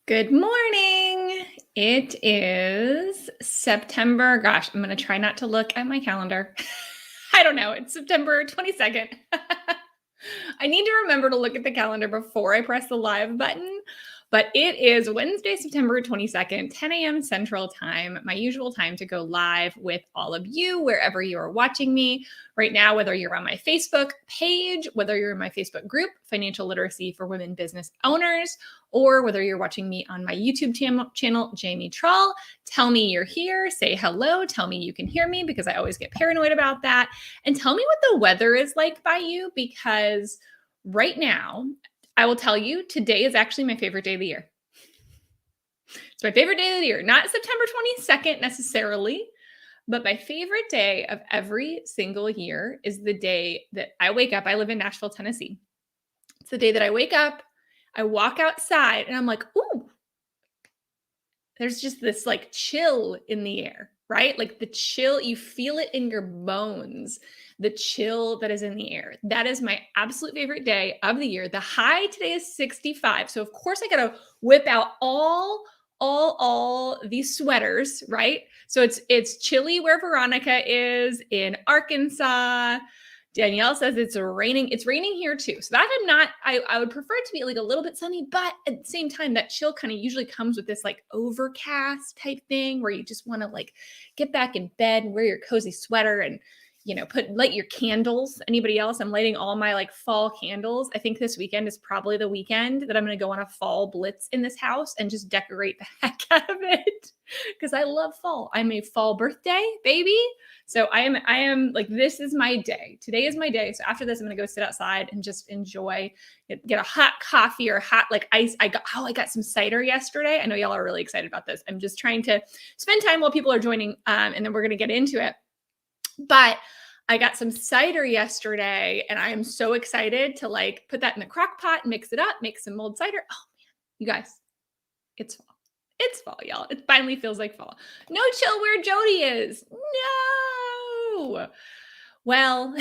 Good morning. It is September. Gosh, I'm going to try not to look at my calendar. I don't know. It's September 22nd. I need to remember to look at the calendar before I press the live button. But it is Wednesday, September 22nd, 10 a.m. Central Time, my usual time to go live with all of you, wherever you are watching me right now, whether you're on my Facebook page, whether you're in my Facebook group, Financial Literacy for Women Business Owners, or whether you're watching me on my YouTube channel, Jamie Trull. Tell me you're here. Say hello. Tell me you can hear me because I always get paranoid about that. And tell me what the weather is like by you, because right now, I will tell you, today is actually my favorite day of the year. It's my favorite day of the year, not September 22nd necessarily, but my favorite day of every single year is the day that I wake up. I live in Nashville, Tennessee. It's the day that I wake up, I walk outside, and I'm like, ooh, there's just this like chill in the air, right? Like the chill, you feel it in your bones, the chill that is in the air. That is my absolute favorite day of the year. The high today is 65. So of course I got to whip out all these sweaters, right? So it's chilly where Veronica is in Arkansas. Danielle says it's raining. It's raining here too. So that I would prefer it to be like a little bit sunny, but at the same time, that chill kind of usually comes with this like overcast type thing where you just want to like get back in bed and wear your cozy sweater and, light your candles. Anybody else? I'm lighting all my like fall candles. I think this weekend is probably the weekend that I'm going to go on a fall blitz in this house and just decorate the heck out of it because I love fall. I'm a fall birthday baby. So I am like, this is my day. Today is my day. So after this, I'm going to go sit outside and just enjoy, get a hot coffee or hot like ice. I got some cider yesterday. I know y'all are really excited about this. I'm just trying to spend time while people are joining. And then we're going to get into it. But I got some cider yesterday and I am so excited to like put that in the crock pot, mix it up, make some mulled cider. Oh man, you guys, it's fall. It's fall, y'all. It finally feels like fall. No chill where Jody is. No. Well,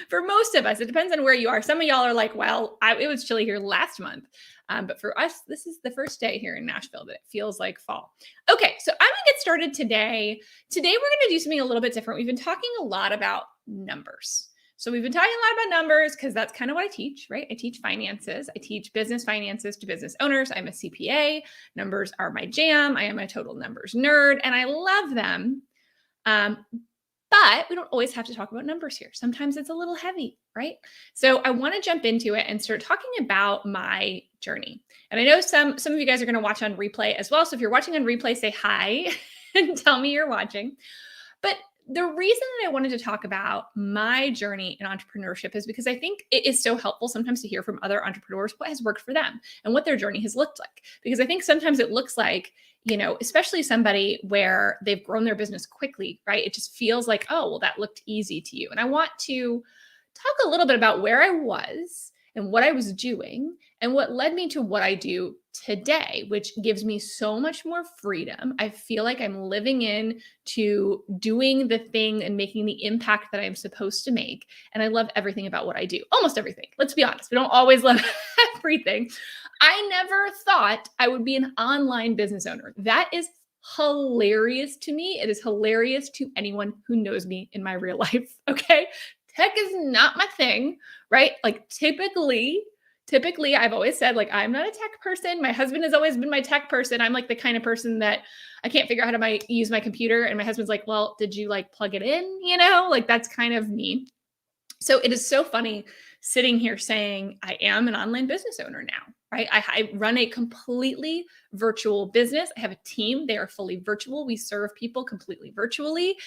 for most of us, it depends on where you are. Some of y'all are like, well, it was chilly here last month. But for us, this is the first day here in Nashville that it feels like fall. Okay, so I'm going to get started today. Today, we're going to do something a little bit different. We've been talking a lot about numbers. So we've been talking a lot about numbers because that's kind of what I teach, right? I teach finances. I teach business finances to business owners. I'm a CPA. Numbers are my jam. I am a total numbers nerd, and I love them. But we don't always have to talk about numbers here. Sometimes it's a little heavy, right? So I want to jump into it and start talking about my journey. And I know some of you guys are going to watch on replay as well. So if you're watching on replay, say hi and tell me you're watching. But the reason that I wanted to talk about my journey in entrepreneurship is because I think it is so helpful sometimes to hear from other entrepreneurs what has worked for them and what their journey has looked like. Because I think sometimes it looks like, especially somebody where they've grown their business quickly, right? It just feels like, oh, well, that looked easy to you. And I want to talk a little bit about where I was and what I was doing and what led me to what I do today, which gives me so much more freedom. I feel like I'm living in to doing the thing and making the impact that I'm supposed to make. And I love everything about what I do, almost everything. Let's be honest. We don't always love everything. I never thought I would be an online business owner. That is hilarious to me. It is hilarious to anyone who knows me in my real life. Okay. Tech is not my thing, right? Like typically I've always said like, I'm not a tech person. My husband has always been my tech person. I'm like the kind of person that I can't figure out how to use my computer. And my husband's like, well, did you like plug it in? Like that's kind of me. So it is so funny sitting here saying I am an online business owner now, right? I run a completely virtual business. I have a team. They are fully virtual. We serve people completely virtually.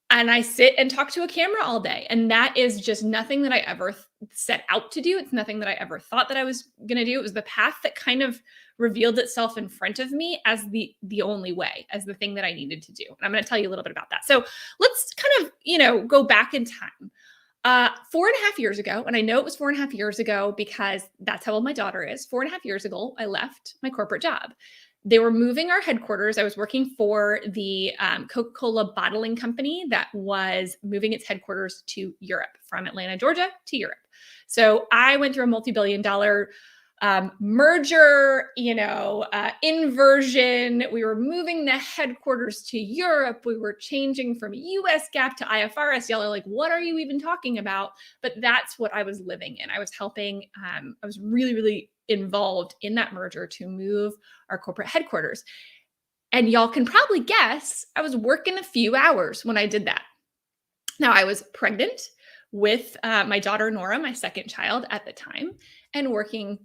And I sit and talk to a camera all day. And that is just nothing that I ever set out to do. It's nothing that I ever thought that I was going to do. It was the path that kind of revealed itself in front of me as the only way, as the thing that I needed to do. And I'm going to tell you a little bit about that. So let's kind of, go back in time. 4.5 years ago, and I know it was 4.5 years ago because that's how old my daughter is. 4.5 years ago, I left my corporate job. They were moving our headquarters. I was working for the Coca-Cola bottling company that was moving its headquarters to Europe, from Atlanta, Georgia to Europe. So I went through a multi-billion-dollar merger, inversion. We were moving the headquarters to Europe. We were changing from US GAAP to IFRS. Y'all are like, what are you even talking about? But that's what I was living in. I was helping. I was really, really involved in that merger to move our corporate headquarters. And y'all can probably guess I was working a few hours when I did that. Now, I was pregnant with my daughter, Nora, my second child at the time, and working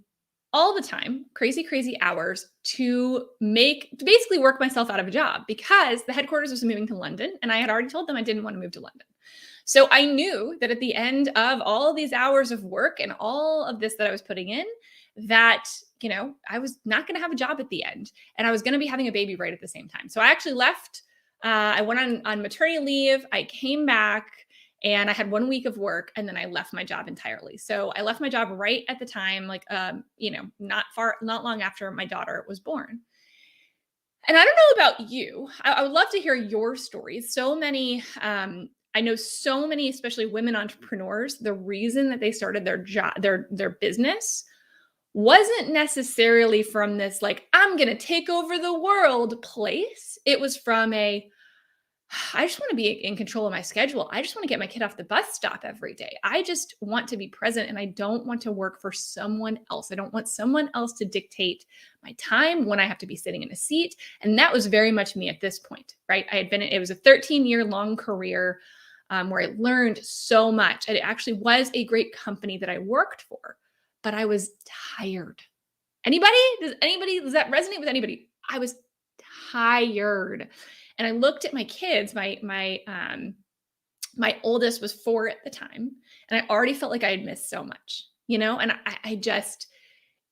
all the time, crazy, crazy hours to basically work myself out of a job because the headquarters was moving to London. And I had already told them I didn't want to move to London. So I knew that at the end of all of these hours of work and all of this that I was putting in, that, I was not going to have a job at the end. And I was going to be having a baby right at the same time. So I actually left. I went on maternity leave. I came back and I had 1 week of work and then I left my job entirely. So I left my job right at the time, not long after my daughter was born. And I don't know about you. I would love to hear your stories. So many, I know so many, especially women entrepreneurs, the reason that they started their job, their business wasn't necessarily from this, like, I'm going to take over the world place. It was from I just want to be in control of my schedule. I just want to get my kid off the bus stop every day. I just want to be present and I don't want to work for someone else. I don't want someone else to dictate my time when I have to be sitting in a seat. And that was very much me at this point, right? It was a 13-year long career where I learned so much. And it actually was a great company that I worked for, but I was tired. Does that resonate with anybody? I was tired. And I looked at my kids, my oldest was 4 at the time, and I already felt like I had missed so much, and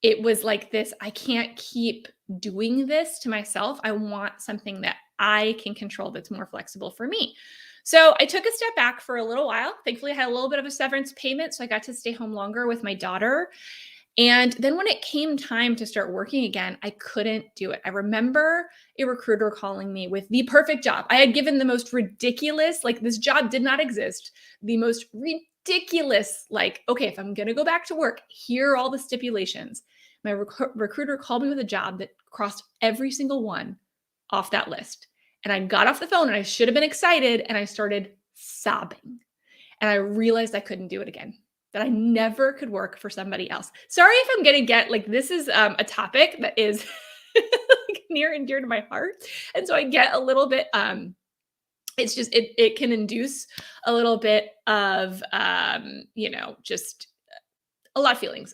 it was like this, I can't keep doing this to myself. I want something that I can control that's more flexible for me. So I took a step back for a little while. Thankfully, I had a little bit of a severance payment, so I got to stay home longer with my daughter. And then when it came time to start working again, I couldn't do it. I remember a recruiter calling me with the perfect job. I had given the most ridiculous, like this job did not exist, the most ridiculous, like, okay, if I'm going to go back to work, here are all the stipulations. My recruiter called me with a job that crossed every single one off that list. And I got off the phone and I should have been excited and I started sobbing. And I realized I couldn't do it again, that I never could work for somebody else. Sorry if I'm going to get this is a topic that is near and dear to my heart. And so I get a little bit, it's just, it can induce a little bit of, just a lot of feelings.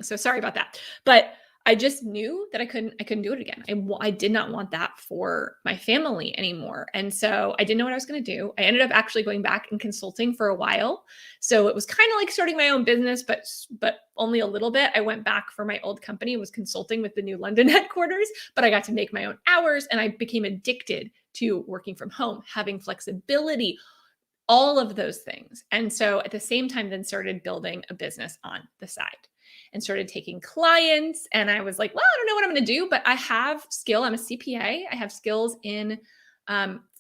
So sorry about that. But I just knew that I couldn't do it again. I did not want that for my family anymore. And so I didn't know what I was going to do. I ended up actually going back and consulting for a while. So it was kind of like starting my own business, but only a little bit. I went back for my old company, was consulting with the new London headquarters, but I got to make my own hours and I became addicted to working from home, having flexibility, all of those things. And so at the same time, then started building a business on the side and started taking clients. And I was like, well, I don't know what I'm going to do, but I have skill. I'm a CPA. I have skills in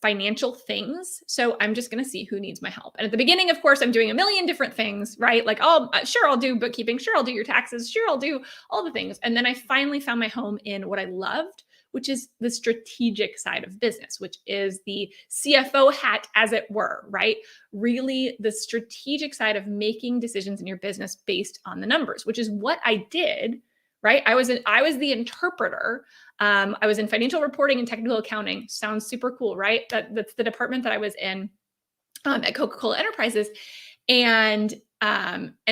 financial things. So I'm just going to see who needs my help. And at the beginning, of course, I'm doing a million different things, right? Like, oh, sure, I'll do bookkeeping. Sure, I'll do your taxes. Sure, I'll do all the things. And then I finally found my home in what I loved, which is the strategic side of business, which is the CFO hat, as it were, right? Really the strategic side of making decisions in your business based on the numbers, which is what I did, right? I was the interpreter. I was in financial reporting and technical accounting. Sounds super cool, right? That's the department that I was in at Coca-Cola Enterprises. And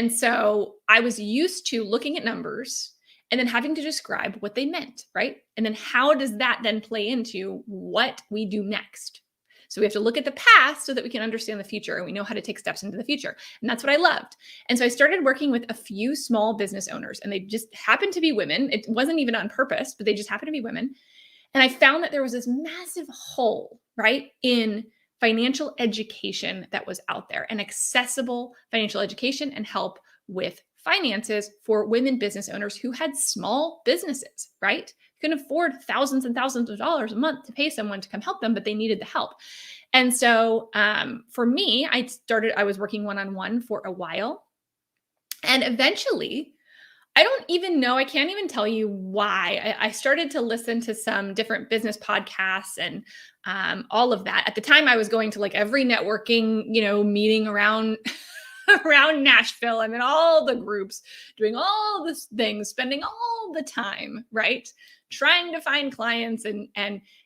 so I was used to looking at numbers and then having to describe what they meant, right? And then how does that then play into what we do next? So we have to look at the past so that we can understand the future and we know how to take steps into the future. And that's what I loved. And so I started working with a few small business owners and they just happened to be women. It wasn't even on purpose, but they just happened to be women. And I found that there was this massive hole, right, in financial education that was out there, and accessible financial education and help with finances for women business owners who had small businesses, right? Couldn't afford thousands and thousands of dollars a month to pay someone to come help them, but they needed the help. And so for me, I was working one-on-one for a while. And eventually I don't even know. I can't even tell you why. I started to listen to some different business podcasts and all of that. At the time, I was going to like every networking, meeting around around Nashville. I'm in all the groups, doing all the things, spending all the time, right? Trying to find clients and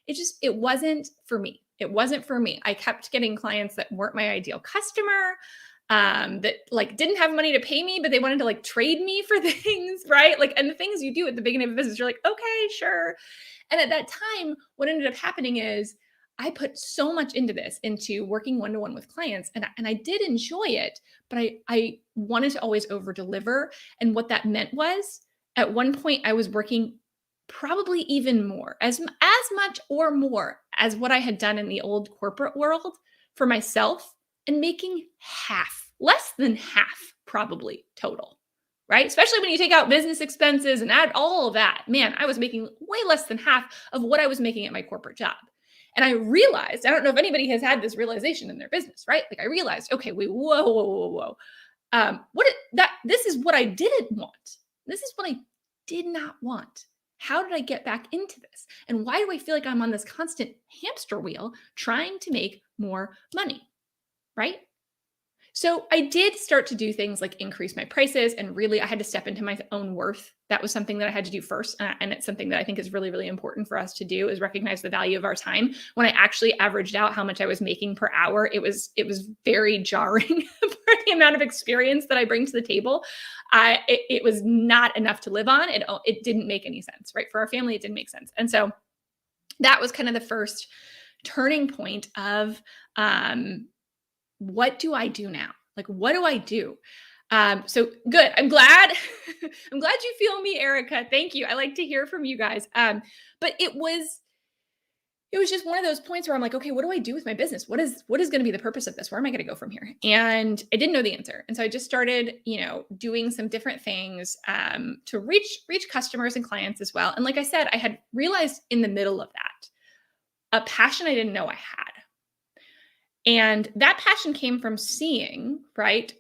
it wasn't for me. It wasn't for me. I kept getting clients that weren't my ideal customer, that like didn't have money to pay me, but they wanted to like trade me for things, right? Like, and the things you do at the beginning of a business, you're like, okay, sure. And at that time, what ended up happening is I put so much into working one-to-one with clients, and I did enjoy it, but I wanted to always over deliver. And what that meant was at one point I was working probably even more, as much or more as what I had done in the old corporate world for myself, and making less than half probably total, right? Especially when you take out business expenses and add all of that. Man, I was making way less than half of what I was making at my corporate job. And I realized, I don't know if anybody has had this realization in their business, right? Like I realized, okay, wait, whoa. This is what I didn't want. This is what I did not want. How did I get back into this? And why do I feel like I'm on this constant hamster wheel trying to make more money, right? So I did start to do things like increase my prices, and really I had to step into my own worth. That was something that I had to do first. And it's something that I think is really, really important for us to do, is recognize the value of our time. When I actually averaged out how much I was making per hour, it was very jarring for the amount of experience that I bring to the table. It was not enough to live on. It didn't make any sense, right? For our family, it didn't make sense. And so that was kind of the first turning point of, what do I do now? Like, what do I do? So good. I'm glad. I'm glad you feel me, Erica. Thank you. I like to hear from you guys. But it was just one of those points where I'm like, okay, what do I do with my business? What is going to be the purpose of this? Where am I going to go from here? And I didn't know the answer. And so I just started, doing some different things, to reach customers and clients as well. And like I said, I had realized in the middle of that, a passion I didn't know I had. And that passion came from seeing, right,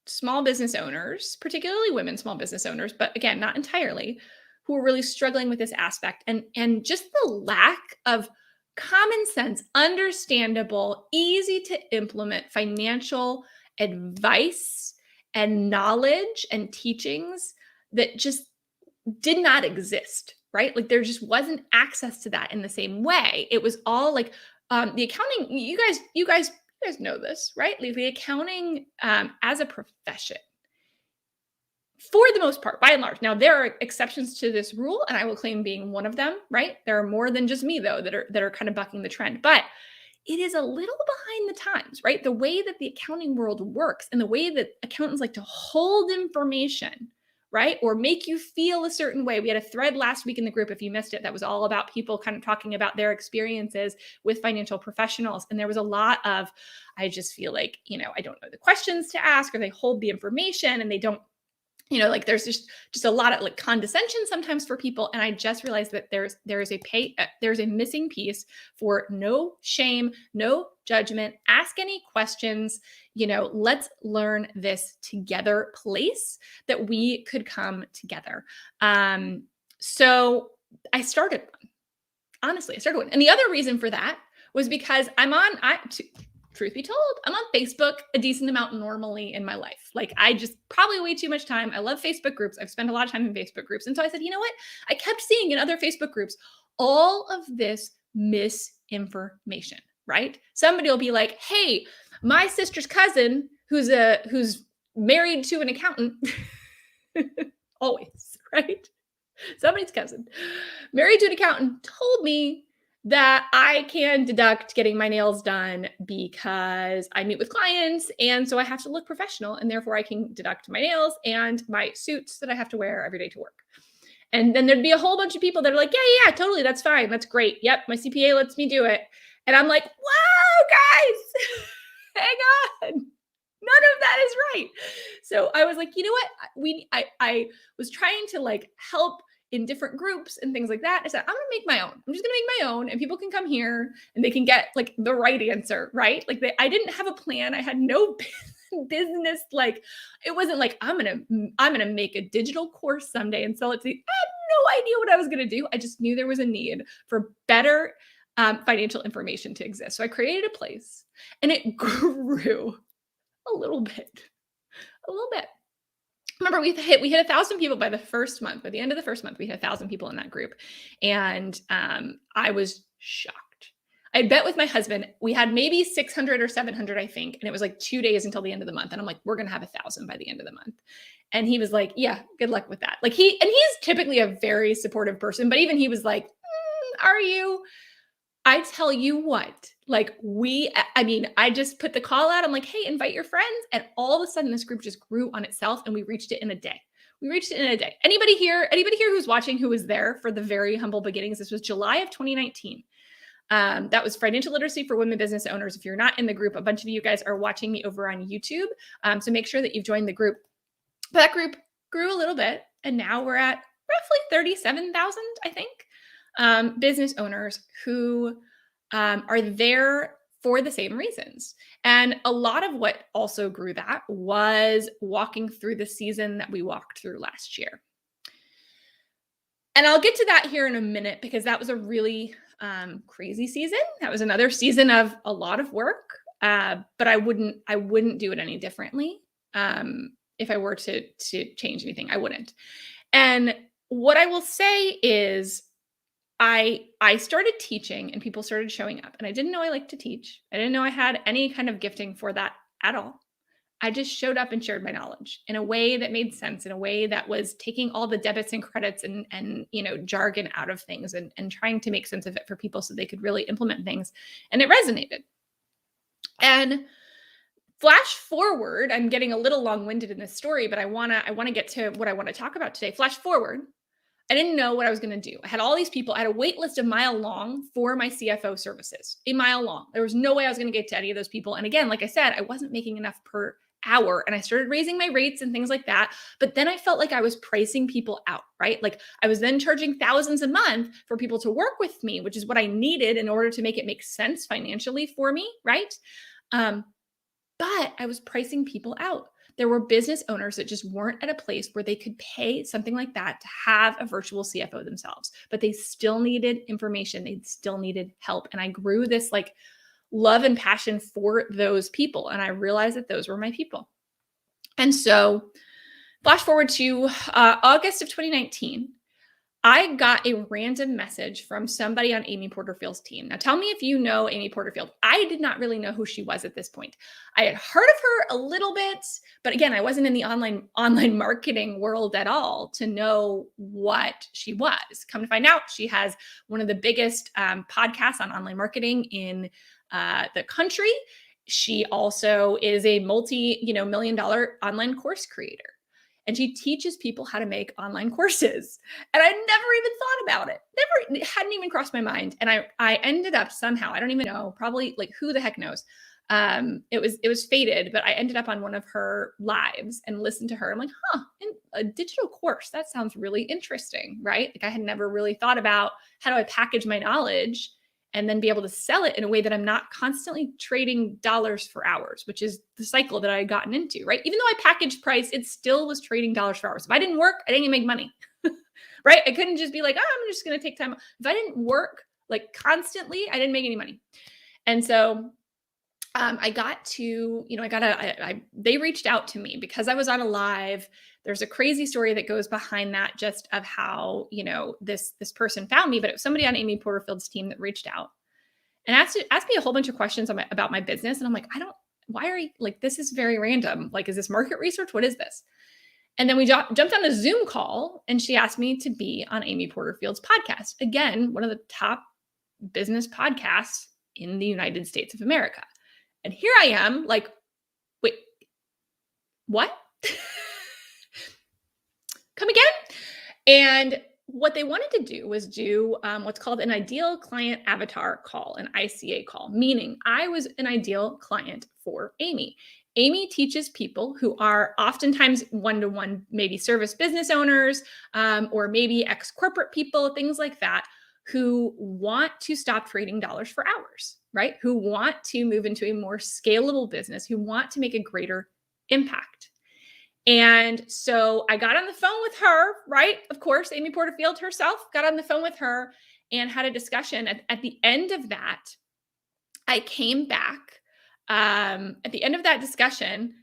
small business owners, particularly women small business owners, but again, not entirely, who were really struggling with this aspect, and just the lack of common sense, understandable, easy to implement financial advice and knowledge and teachings that just did not exist, right? Like there just wasn't access to that in the same way. It was all like, the accounting, you guys know this, right? Like the accounting, as a profession, for the most part, by and large. Now there are exceptions to this rule, and I will claim being one of them, right? There are more than just me though that are kind of bucking the trend, but it is a little behind the times, right? The way that the accounting world works and the way that accountants like to hold information, right? Or make you feel a certain way. We had a thread last week in the group, if you missed it, that was all about people kind of talking about their experiences with financial professionals. And there was a lot of, I just feel like, I don't know the questions to ask, or they hold the information and they don't, like there's just a lot of like condescension sometimes for people. And I just realized that there's a missing piece for no shame, no judgment, ask any questions, let's learn this together place that we could come together. So I started one. Honestly, I started one. And the other reason for that was because truth be told, I'm on Facebook a decent amount normally in my life. Like I just probably way too much time. I love Facebook groups. I've spent a lot of time in Facebook groups. And so I said, you know what? I kept seeing in other Facebook groups, all of this misinformation, right? Somebody will be like, hey, my sister's cousin, who's married to an accountant, always, right? Somebody's cousin, married to an accountant, told me that I can deduct getting my nails done because I meet with clients. And so I have to look professional, and therefore I can deduct my nails and my suits that I have to wear every day to work. And then there'd be a whole bunch of people that are like, yeah, totally. That's fine. That's great. Yep. My CPA lets me do it. And I'm like, whoa, guys, hang on. None of that is right. So I was like, you know what? I was trying to like help in different groups and things like that. I said, I'm going to make my own. I'm just going to make my own, and people can come here and they can get like the right answer, right? Like I didn't have a plan. I had no business, like it wasn't like I'm gonna make a digital course someday and sell it to you. I had no idea what I was gonna do. I just knew there was a need for better financial information to exist. So I created a place and it grew a little bit, a little bit. Remember, we hit 1,000 people by the first month. By the end of the first month, we had 1,000 people in that group, and I was shocked. I bet with my husband, we had maybe 600 or 700, I think, and it was like 2 days until the end of the month. And I'm like, we're gonna have 1,000 by the end of the month. And he was like, yeah, good luck with that. Like he's typically a very supportive person, but even he was like, are you? I tell you what, like I just put the call out. I'm like, hey, invite your friends. And all of a sudden this group just grew on itself and we reached it in a day. We reached it in a day. Anybody here who's watching who was there for the very humble beginnings? This was July of 2019. That was financial literacy for women business owners. If you're not in the group, a bunch of you guys are watching me over on YouTube. So make sure that you've joined the group. But that group grew a little bit. And now we're at roughly 37,000, I think. Business owners who are there for the same reasons. And a lot of what also grew that was walking through the season that we walked through last year. And I'll get to that here in a minute because that was a really crazy season. That was another season of a lot of work, but I wouldn't do it any differently. If I were to change anything, I wouldn't. And what I will say is I started teaching and people started showing up, and I didn't know I liked to teach. I didn't know I had any kind of gifting for that at all. I just showed up and shared my knowledge in a way that made sense, in a way that was taking all the debits and credits and jargon out of things and trying to make sense of it for people so they could really implement things. And it resonated. And flash forward, I'm getting a little long-winded in this story, but I want to get to what I want to talk about today. Flash forward. I didn't know what I was going to do. I had all these people. I had a wait list a mile long for my CFO services, a mile long. There was no way I was going to get to any of those people. And again, like I said, I wasn't making enough per hour, and I started raising my rates and things like that. But then I felt like I was pricing people out, right? Like I was then charging thousands a month for people to work with me, which is what I needed in order to make it make sense financially for me, right? But I was pricing people out. There were business owners that just weren't at a place where they could pay something like that to have a virtual CFO themselves, but they still needed information. They still needed help. And I grew this like love and passion for those people. And I realized that those were my people. And so flash forward to August of 2019, I got a random message from somebody on Amy Porterfield's team. Now tell me if you know Amy Porterfield. I did not really know who she was at this point. I had heard of her a little bit, but again, I wasn't in the online marketing world at all to know what she was. Come to find out, she has one of the biggest podcasts on online marketing in the country. She also is a multi-million-dollar online course creator. And she teaches people how to make online courses. And I never even thought about it. Never, it hadn't even crossed my mind. And I ended up somehow, I don't even know, probably like who the heck knows. It was fated, but I ended up on one of her lives and listened to her. I'm like, a digital course. That sounds really interesting, right? Like I had never really thought about how do I package my knowledge and then be able to sell it in a way that I'm not constantly trading dollars for hours, which is the cycle that I had gotten into, right? Even though I packaged price, it still was trading dollars for hours. If I didn't work, I didn't even make money, right? I couldn't just be like, I'm just going to take time. If I didn't work like constantly, I didn't make any money. And so I got to, they reached out to me because I was on a live. There's a crazy story that goes behind that just of how, this person found me, but it was somebody on Amy Porterfield's team that reached out and asked me a whole bunch of questions about my business. And I'm like, why are you like, this is very random. Like, is this market research? What is this? And then we jumped on a Zoom call and she asked me to be on Amy Porterfield's podcast. Again, one of the top business podcasts in the United States of America. And here I am like, wait, what? Come again? And what they wanted to do was do what's called an ideal client avatar call, an ICA call, meaning I was an ideal client for Amy. Amy teaches people who are oftentimes one-to-one, maybe service business owners, or maybe ex-corporate people, things like that, who want to stop trading dollars for hours, right? Who want to move into a more scalable business, who want to make a greater impact. And so I got on the phone with her, right? Of course, Amy Porterfield herself, got on the phone with her and had a discussion. At the end of that, I came back. At the end of that discussion,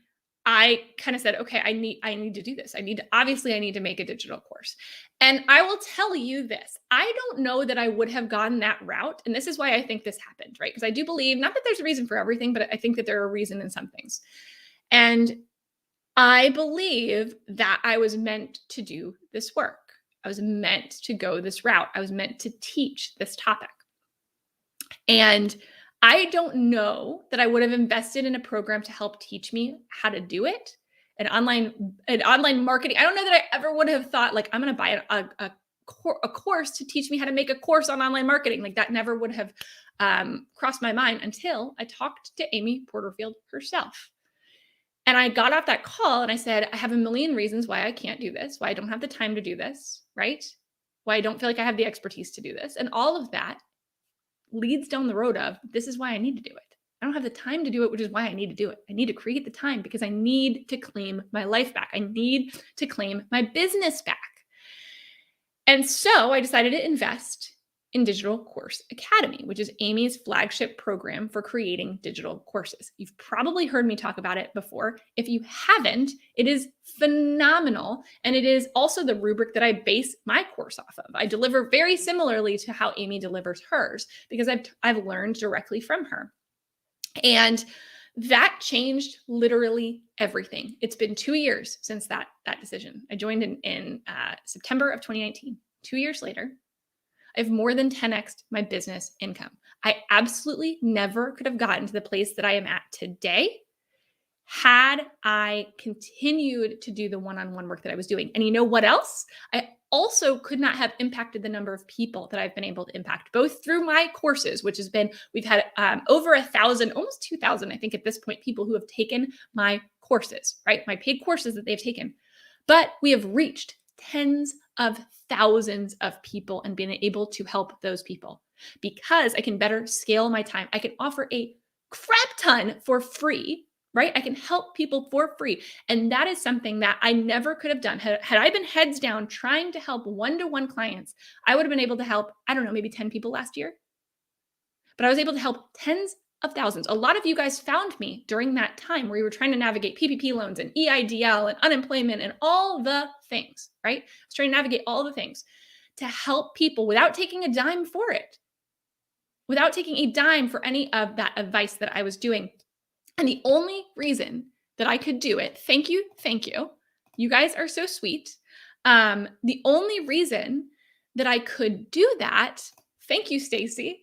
I kind of said, okay, I need to do this. I need to make a digital course. And I will tell you this, I don't know that I would have gone that route. And this is why I think this happened, right? Because I do believe, not that there's a reason for everything, but I think that there are a reason in some things. And I believe that I was meant to do this work. I was meant to go this route. I was meant to teach this topic. And I don't know that I would have invested in a program to help teach me how to do it. An online marketing. I don't know that I ever would have thought like, I'm going to buy a course to teach me how to make a course on online marketing. Like that never would have crossed my mind until I talked to Amy Porterfield herself. And I got off that call and I said, I have a million reasons why I can't do this, why I don't have the time to do this, right? Why I don't feel like I have the expertise to do this. And all of that leads down the road of, this is why I need to do it. I don't have the time to do it, which is why I need to do it. I need to create the time because I need to claim my life back. I need to claim my business back. And so I decided to invest in Digital Course Academy, which is Amy's flagship program for creating digital courses. You've probably heard me talk about it before. If you haven't, it is phenomenal. And it is also the rubric that I base my course off of. I deliver very similarly to how Amy delivers hers because I've learned directly from her. And that changed literally everything. It's been 2 years since that decision. I joined in September of 2019. 2 years later, I have more than 10x'd my business income. I absolutely never could have gotten to the place that I am at today had I continued to do the one-on-one work that I was doing. And you know what else? I also could not have impacted the number of people that I've been able to impact, both through my courses, which has been, we've had over 1,000, almost 2,000, I think at this point, people who have taken my courses, right? My paid courses that they've taken. But we have reached tens of thousands of people and been able to help those people because I can better scale my time. I can offer a crap ton for free, right? I can help people for free. And that is something that I never could have done. Had I been heads down trying to help one-to-one clients, I would have been able to help, I don't know, maybe 10 people last year. But I was able to help tens of thousands. A lot of you guys found me during that time where you were trying to navigate PPP loans and EIDL and unemployment and all the things, right? I was trying to navigate all the things to help people without taking a dime for it, without taking a dime for any of that advice that I was doing. And the only reason that I could do it, thank you. You guys are so sweet. The only reason that I could do that, thank you, Stacy.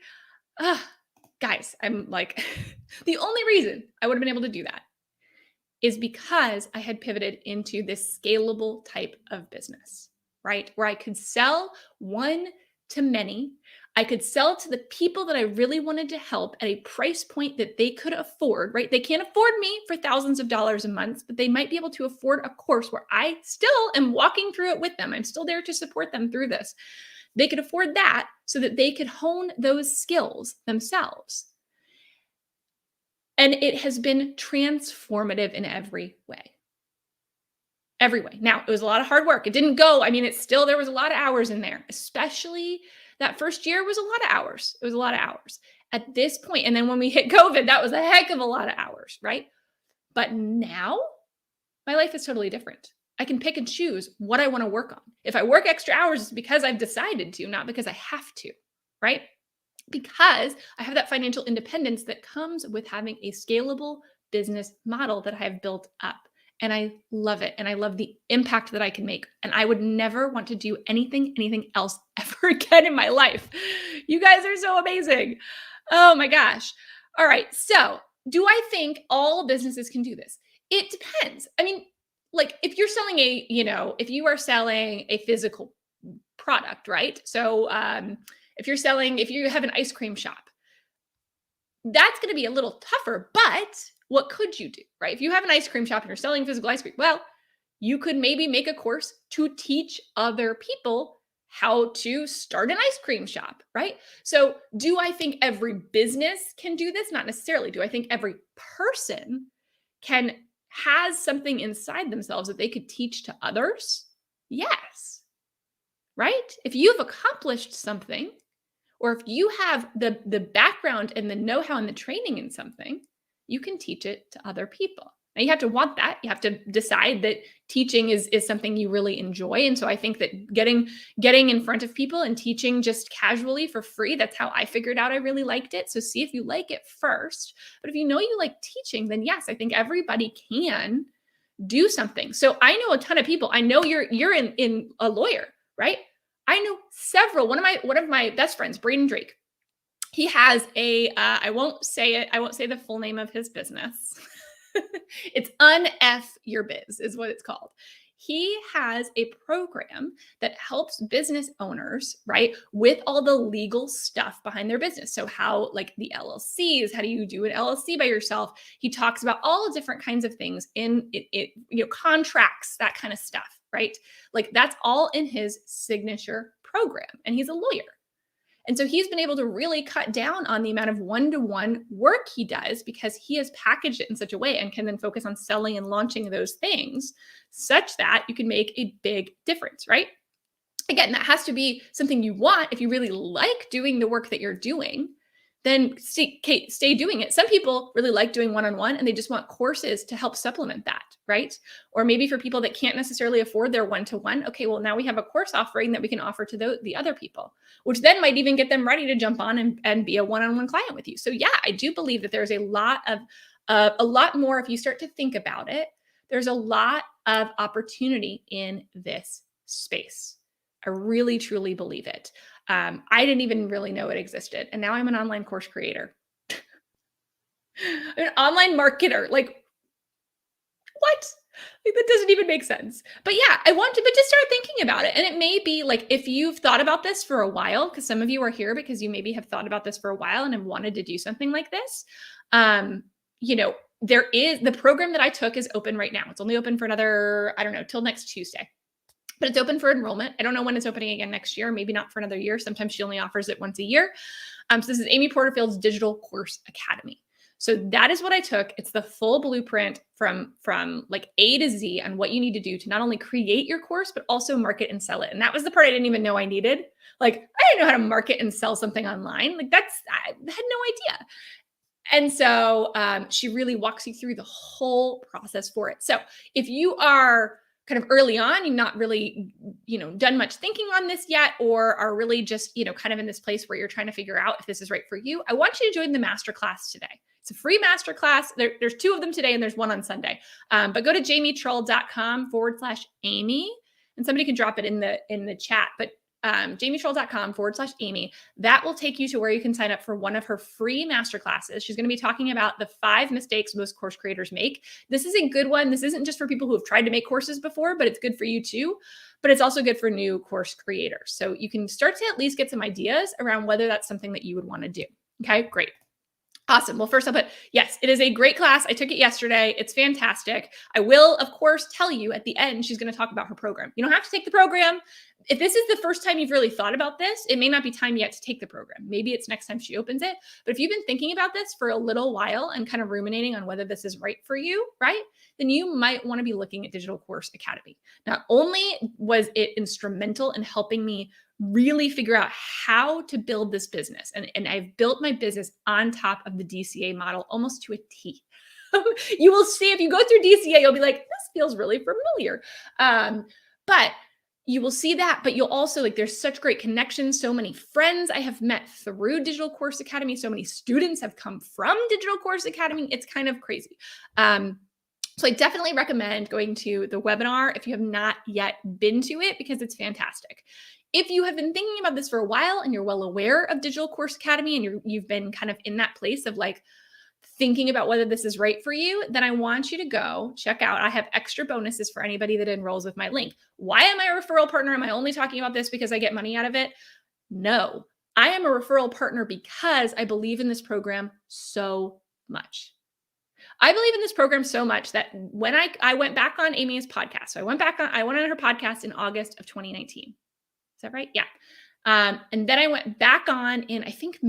Guys, I'm like, the only reason I would have been able to do that is because I had pivoted into this scalable type of business, right? Where I could sell one to many. I could sell to the people that I really wanted to help at a price point that they could afford, right? They can't afford me for thousands of dollars a month, but they might be able to afford a course where I still am walking through it with them. I'm still there to support them through this. They could afford that so that they could hone those skills themselves. And it has been transformative in every way. Every way. Now, it was a lot of hard work. It didn't go, there was a lot of hours in there, especially that first year was a lot of hours. It was a lot of hours at this point. And then when we hit COVID, that was a heck of a lot of hours, right? But now my life is totally different. I can pick and choose what I want to work on. If I work extra hours, it's because I've decided to, not because I have to, right? Because I have that financial independence that comes with having a scalable business model that I have built up. And I love it. And I love the impact that I can make. And I would never want to do anything else ever again in my life. You guys are so amazing. Oh my gosh. All right. So do I think all businesses can do this? It depends. Like if you're selling if you are selling a physical product, right? So if you have an ice cream shop, that's going to be a little tougher, but what could you do, right? If you have an ice cream shop and you're selling physical ice cream, well, you could maybe make a course to teach other people how to start an ice cream shop, right? So do I think every business can do this? Not necessarily. Do I think every person can has something inside themselves that they could teach to others, yes, right? If you've accomplished something, or if you have the background and the know-how and the training in something, you can teach it to other people. Now you have to want that. You have to decide that teaching is something you really enjoy. And so I think that getting in front of people and teaching just casually for free, that's how I figured out I really liked it. So see if you like it first. But if you know you like teaching, then yes, I think everybody can do something. So I know a ton of people. I know you're in a lawyer, right? I know several. One of my best friends, Braden Drake. He has a I won't say it. I won't say the full name of his business. It's Unf Your Biz is what it's called. He has a program that helps business owners, right, with all the legal stuff behind their business. So how, like the LLCs, how do you do an LLC by yourself? He talks about all the different kinds of things in it, contracts, that kind of stuff, right? Like that's all in his signature program. And he's a lawyer. And so he's been able to really cut down on the amount of one-to-one work he does because he has packaged it in such a way and can then focus on selling and launching those things such that you can make a big difference, right? Again, that has to be something you want. If you really like doing the work that you're doing, then stay doing it. Some people really like doing one-on-one and they just want courses to help supplement that, right? Or maybe for people that can't necessarily afford their one-to-one, okay, well, now we have a course offering that we can offer to the other people, which then might even get them ready to jump on and be a one-on-one client with you. So yeah, I do believe that there's a lot more, if you start to think about it, there's a lot of opportunity in this space. I really, truly believe it. I didn't even really know it existed. And now I'm an online course creator. I'm an online marketer. Like, what? Like, that doesn't even make sense. But yeah, but just start thinking about it. And it may be like, if you've thought about this for a while, because some of you are here because you maybe have thought about this for a while and have wanted to do something like this. The program that I took is open right now. It's only open for another, I don't know, till next Tuesday. But it's open for enrollment. I don't know when it's opening again next year, maybe not for another year. Sometimes she only offers it once a year. So this is Amy Porterfield's Digital Course Academy. So that is what I took. It's the full blueprint from like A to Z on what you need to do to not only create your course, but also market and sell it. And that was the part I didn't even know I needed. Like, I didn't know how to market and sell something online. Like I had no idea. And so she really walks you through the whole process for it. So if you are kind of early on, you've not really, done much thinking on this yet, or are really just, kind of in this place where you're trying to figure out if this is right for you, I want you to join the masterclass today. It's a free masterclass. There's 2 of them today and there's one on Sunday. But go to jamietrull.com/Amy, and somebody can drop it in the chat, but jamietrull.com/Amy. That will take you to where you can sign up for one of her free masterclasses. She's going to be talking about the 5 mistakes most course creators make. This is a good one. This isn't just for people who have tried to make courses before, but it's good for you too. But it's also good for new course creators. So you can start to at least get some ideas around whether that's something that you would want to do. Okay, great. Awesome. Well, first I'll put, yes, it is a great class. I took it yesterday. It's fantastic. I will, of course, tell you at the end, she's going to talk about her program. You don't have to take the program. If this is the first time you've really thought about this, it may not be time yet to take the program. Maybe it's next time she opens it. But if you've been thinking about this for a little while and kind of ruminating on whether this is right for you, right, then you might want to be looking at Digital Course Academy. Not only was it instrumental in helping me really figure out how to build this business, and I've built my business on top of the DCA model almost to a T. You will see if you go through DCA, you'll be like, this feels really familiar. But you will see that, but you'll also, like, there's such great connections. So many friends I have met through Digital Course Academy. So many students have come from Digital Course Academy. It's kind of crazy. So I definitely recommend going to the webinar if you have not yet been to it, because it's fantastic. If you have been thinking about this for a while and you're well aware of Digital Course Academy and you've been kind of in that place of like thinking about whether this is right for you, then I want you to go check out. I have extra bonuses for anybody that enrolls with my link. Why am I a referral partner? Am I only talking about this because I get money out of it? No, I am a referral partner because I believe in this program so much. I believe in this program so much that when I went back on Amy's podcast, so I went on her podcast in August of 2019. Is that right? Yeah. And then I went back on in, I think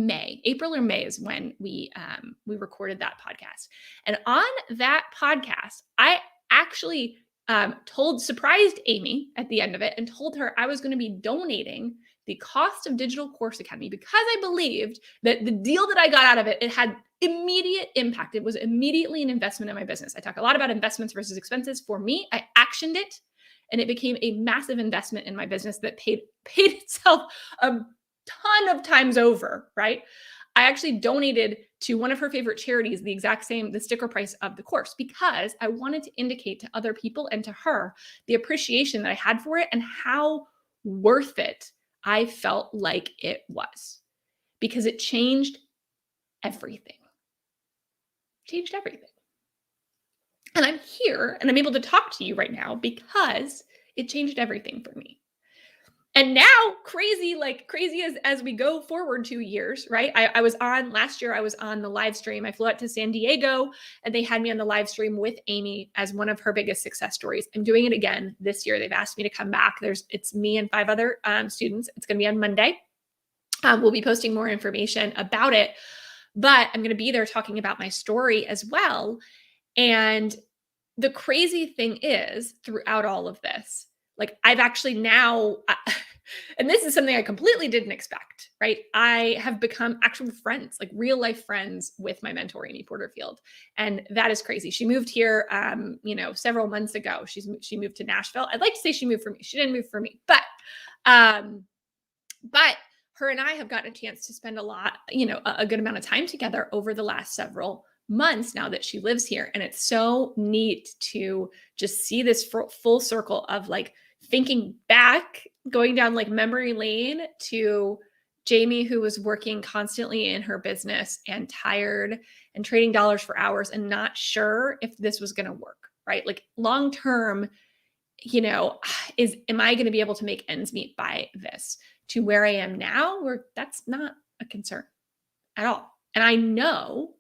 April or May is when we recorded that podcast. And on that podcast, I actually surprised Amy at the end of it and told her I was going to be donating the cost of Digital Course Academy because I believed that the deal that I got out of it, it had immediate impact. It was immediately an investment in my business. I talk a lot about investments versus expenses. For me, I actioned it and it became a massive investment in my business that paid itself a ton of times over, right? I actually donated to one of her favorite charities the exact same, the sticker price of the course, because I wanted to indicate to other people and to her the appreciation that I had for it and how worth it I felt like it was, because it changed everything. Changed everything. And I'm here and I'm able to talk to you right now because it changed everything for me. And now crazy as we go forward 2 years, right? Last year, I was on the live stream. I flew out to San Diego and they had me on the live stream with Amy as one of her biggest success stories. I'm doing it again this year. They've asked me to come back. It's me and 5 other students. It's going to be on Monday. We'll be posting more information about it, but I'm going to be there talking about my story as well. And the crazy thing is, throughout all of this, like I've actually now, and this is something I completely didn't expect, right? I have become actual friends, like real life friends with my mentor, Amy Porterfield. And that is crazy. She moved here, several months ago. She moved to Nashville. I'd like to say she moved for me. She didn't move for me, but her and I have gotten a chance to spend a good amount of time together over the last several months now that she lives here. And it's so neat to just see this full circle of like thinking back, going down like memory lane to Jamie, who was working constantly in her business and tired and trading dollars for hours and not sure if this was going to work, right? Like long term, am I going to be able to make ends meet by this, to where I am now, where that's not a concern at all. And I know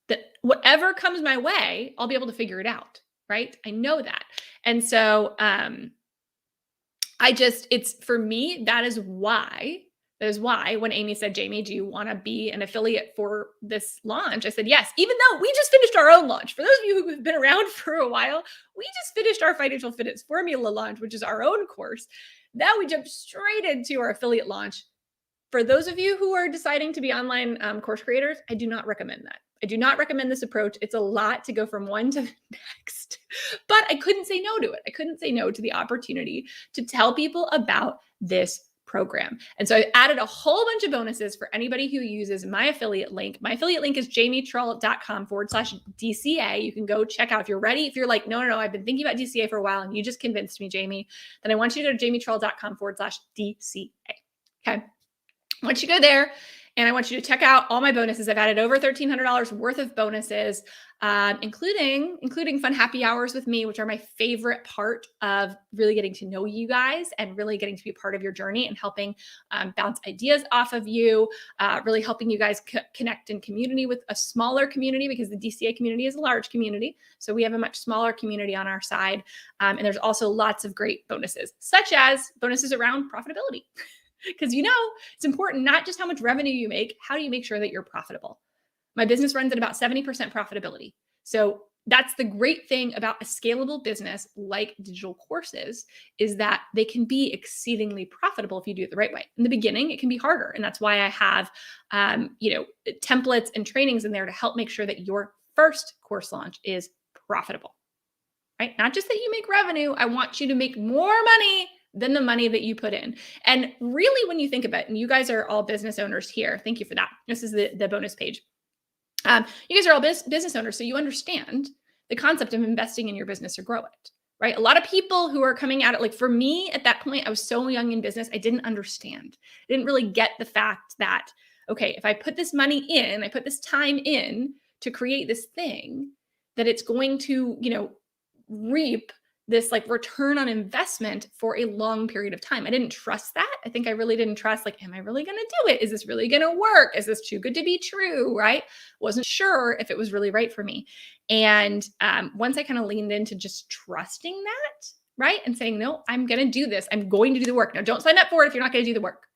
that whatever comes my way, I'll be able to figure it out, right? I know that. And so for me, that is why when Amy said, Jamie, do you want to be an affiliate for this launch? I said, yes, even though we just finished our own launch. For those of you who have been around for a while, we just finished our financial fitness formula launch, which is our own course. Now we jumped straight into our affiliate launch. For those of you who are deciding to be online course creators, I do not recommend that. I do not recommend this approach. It's a lot to go from one to the next, but I couldn't say no to it. I couldn't say no to the opportunity to tell people about this program. And so I added a whole bunch of bonuses for anybody who uses my affiliate link. My affiliate link is jamietrull.com/DCA. You can go check out if you're ready. If you're like, no, I've been thinking about DCA for a while and you just convinced me, Jamie, then I want you to go to jamietrull.com/DCA. Okay. Once you go there, and I want you to check out all my bonuses. I've added over $1,300 worth of bonuses, including fun happy hours with me, which are my favorite part of really getting to know you guys and really getting to be a part of your journey and helping bounce ideas off of you, really helping you guys connect in community with a smaller community, because the DCA community is a large community. So we have a much smaller community on our side. And there's also lots of great bonuses, such as bonuses around profitability. Because it's important not just how much revenue you make, how do you make sure that you're profitable? My business runs at about 70% profitability. So that's the great thing about a scalable business like digital courses, is that they can be exceedingly profitable if you do it the right way. In the beginning, it can be harder. And that's why I have, templates and trainings in there to help make sure that your first course launch is profitable, right? Not just that you make revenue. I want you to make more money than the money that you put in. And really, when you think about it, and you guys are all business owners here, thank you for that. This is the bonus page. You guys are all business owners, so you understand the concept of investing in your business to grow it, right? A lot of people who are coming at it, like for me at that point, I was so young in business, I didn't understand. I didn't really get the fact that, okay, if I put this money in, I put this time in to create this thing, that it's going to, reap this like return on investment for a long period of time. I didn't trust that. I think I really didn't trust, like, am I really going to do it? Is this really going to work? Is this too good to be true? Right? Wasn't sure if it was really right for me. And once I kind of leaned into just trusting that, right? And saying, no, I'm going to do this. I'm going to do the work. Now, don't sign up for it if you're not going to do the work.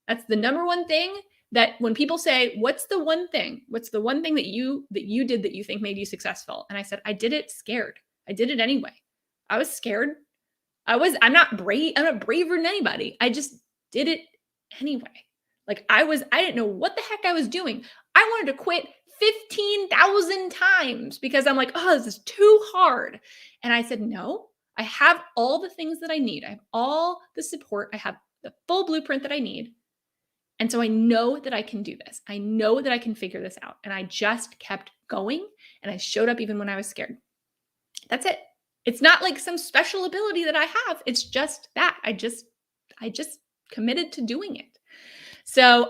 That's the number one thing that when people say, what's the one thing that you did that you think made you successful? And I said, I did it scared. I did it anyway. I was scared. I'm not brave. I'm not braver than anybody. I just did it anyway. Like I didn't know what the heck I was doing. I wanted to quit 15,000 times because I'm like, oh, this is too hard. And I said, no, I have all the things that I need. I have all the support. I have the full blueprint that I need. And so I know that I can do this. I know that I can figure this out. And I just kept going and I showed up even when I was scared. That's it. It's not like some special ability that I have. It's just that I just committed to doing it. So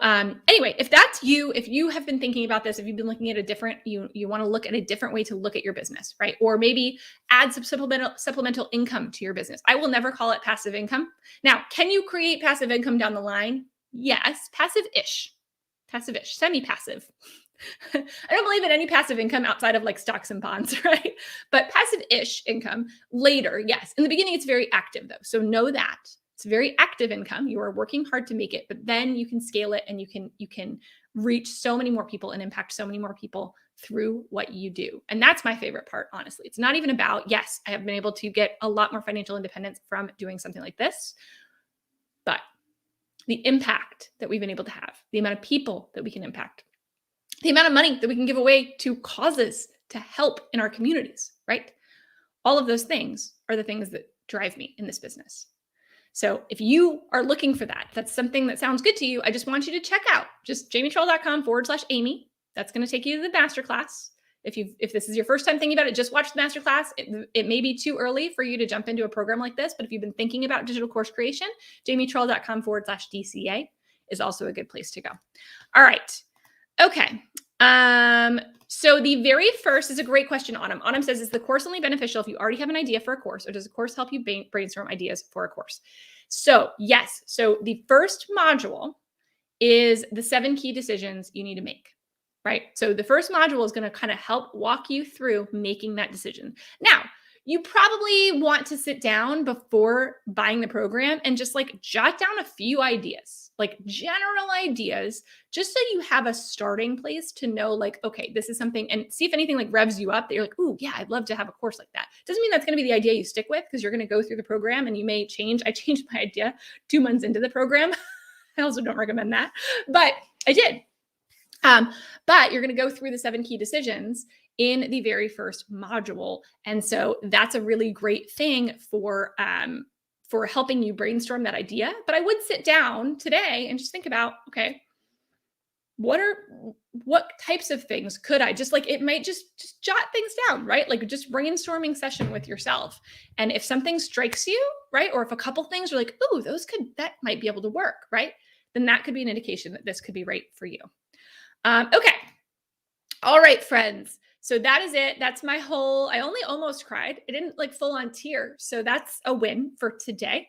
anyway, if that's you, if you have been thinking about this, if you've been looking at you want to look at a different way to look at your business, right? Or maybe add some supplemental income to your business. I will never call it passive income. Now, can you create passive income down the line? Yes, passive-ish, semi-passive. I don't believe in any passive income outside of like stocks and bonds, right? But passive-ish income later, yes. In the beginning, it's very active though. So know that it's very active income. You are working hard to make it, but then you can scale it and you can reach so many more people and impact so many more people through what you do. And that's my favorite part, honestly. It's not even about, yes, I have been able to get a lot more financial independence from doing something like this, but the impact that we've been able to have, the amount of people that we can impact, the amount of money that we can give away to causes to help in our communities, right? All of those things are the things that drive me in this business. So if you are looking for that, that's something that sounds good to you, I just want you to check out just jamietrell.com/Amy. That's going to take you to the masterclass. If this is your first time thinking about it, just watch the masterclass. It may be too early for you to jump into a program like this, but if you've been thinking about digital course creation, jamietrell.com/DCA is also a good place to go. All right. Okay. So the very first is a great question, Autumn. Autumn says, is the course only beneficial if you already have an idea for a course, or does the course help you brainstorm ideas for a course? So yes. So the first module is the 7 key decisions you need to make. Right? So the first module is going to kind of help walk you through making that decision. Now, you probably want to sit down before buying the program and just like jot down a few ideas, like general ideas, just so you have a starting place to know like, okay, this is something, and see if anything like revs you up that you're like, ooh, yeah, I'd love to have a course like that. Doesn't mean that's going to be the idea you stick with, because you're going to go through the program and you may change. I changed my idea 2 months into the program. I also don't recommend that, but I did. But you're going to go through the 7 key decisions in the very first module. And so that's a really great thing for helping you brainstorm that idea. But I would sit down today and just think about, okay, what types of things could I just like, it might just jot things down, right? Like just brainstorming session with yourself. And if something strikes you, right? Or if a couple things are like, ooh, that might be able to work, right? Then that could be an indication that this could be right for you. Okay. All right, friends. So that is it. That's my I only almost cried. I didn't like full on tear. So that's a win for today.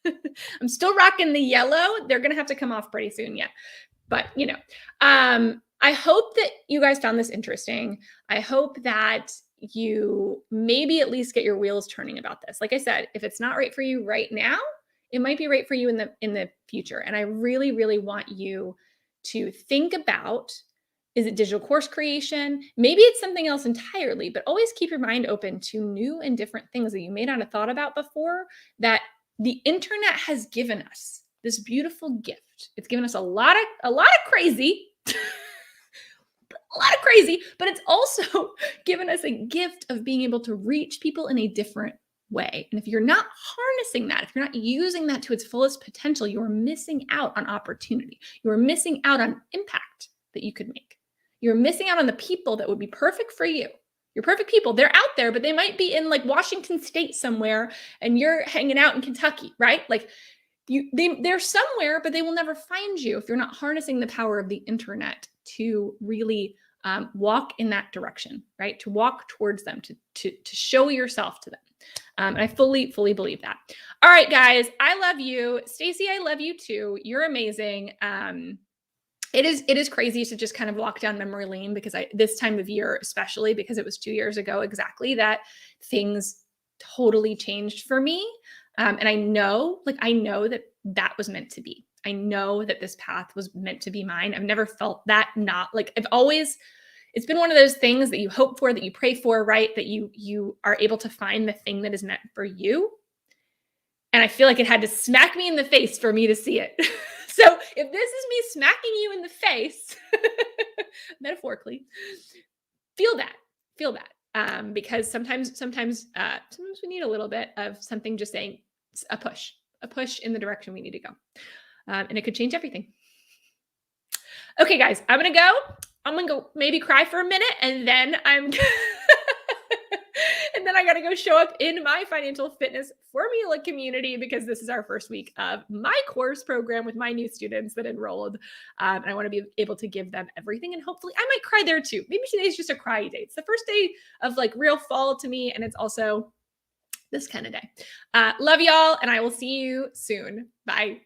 I'm still rocking the yellow. They're going to have to come off pretty soon yet. But, I hope that you guys found this interesting. I hope that you maybe at least get your wheels turning about this. Like I said, if it's not right for you right now, it might be right for you in the future. And I really, really want you to think about, is it digital course creation? Maybe it's something else entirely, but always keep your mind open to new and different things that you may not have thought about before, that the internet has given us this beautiful gift. It's given us a lot of crazy, but it's also given us a gift of being able to reach people in a different way. And if you're not harnessing that, if you're not using that to its fullest potential, you're missing out on opportunity. You're missing out on impact that you could make. You're missing out on the people that would be perfect for you. Your perfect people, they're out there, but they might be in like Washington State somewhere and you're hanging out in Kentucky, right? Like they're somewhere, but they will never find you if you're not harnessing the power of the internet to really walk in that direction, right? To walk towards them, to show yourself to them. And I fully believe that. All right, guys, I love you. Stacy, I love you too. You're amazing. It is crazy to just kind of walk down memory lane, because this time of year, especially because it was 2 years ago exactly, that things totally changed for me. And I know that was meant to be. I know that this path was meant to be mine. I've never felt that not like it's been one of those things that you hope for, that you pray for, right? That you are able to find the thing that is meant for you. And I feel like it had to smack me in the face for me to see it. So if this is me smacking you in the face, metaphorically, feel that, because sometimes we need a little bit of something just saying a push in the direction we need to go. And it could change everything. Okay, guys, I'm going to go maybe cry for a minute, and then and then I got to go show up in my financial fitness formula community, because this is our first week of my course program with my new students that enrolled. And I want to be able to give them everything. And hopefully I might cry there too. Maybe today's just a cry day. It's the first day of like real fall to me. And it's also this kind of day. Love y'all. And I will see you soon. Bye.